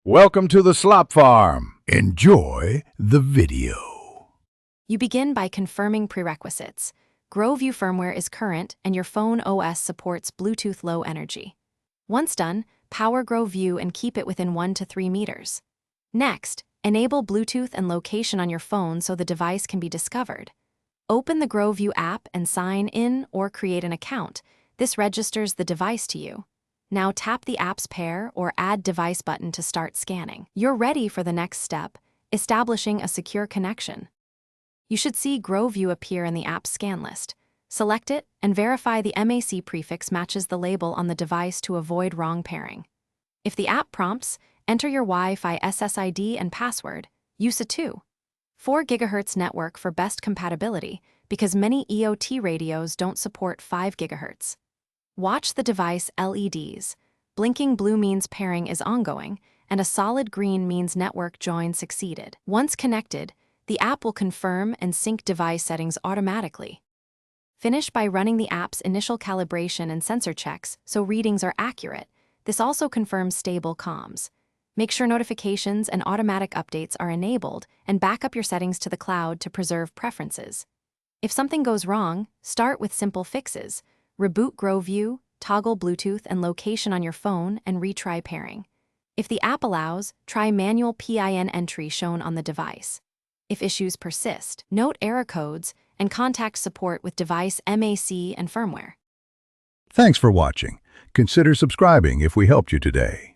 Welcome to the Slop Farm. Enjoy the video. You begin by confirming prerequisites. Groview firmware is current and your phone OS supports Bluetooth Low Energy. Once done, power Groview and keep it within 1 to 3 meters. Next, enable Bluetooth and location on your phone so the device can be discovered. Open the Groview app and sign in or create an account. This registers the device to you. Now tap the app's pair or add device button to start scanning. You're ready for the next step, establishing a secure connection. You should see Groview appear in the app's scan list. Select it and verify the MAC prefix matches the label on the device to avoid wrong pairing. If the app prompts, enter your Wi-Fi SSID and password. Use a 4 GHz network for best compatibility because many EOT radios don't support 5 GHz. Watch the device LEDs. Blinking blue means pairing is ongoing, and a solid green means network join succeeded. Once connected, the app will confirm and sync device settings automatically. Finish by running the app's initial calibration and sensor checks so readings are accurate. This also confirms stable comms. Make sure notifications and automatic updates are enabled and back up your settings to the cloud to preserve preferences. If something goes wrong, start with simple fixes. Reboot Groview, toggle Bluetooth and location on your phone, and retry pairing. If the app allows, try manual PIN entry shown on the device. If issues persist, note error codes and contact support with device MAC and firmware. Thanks for watching. Consider subscribing if we helped you today.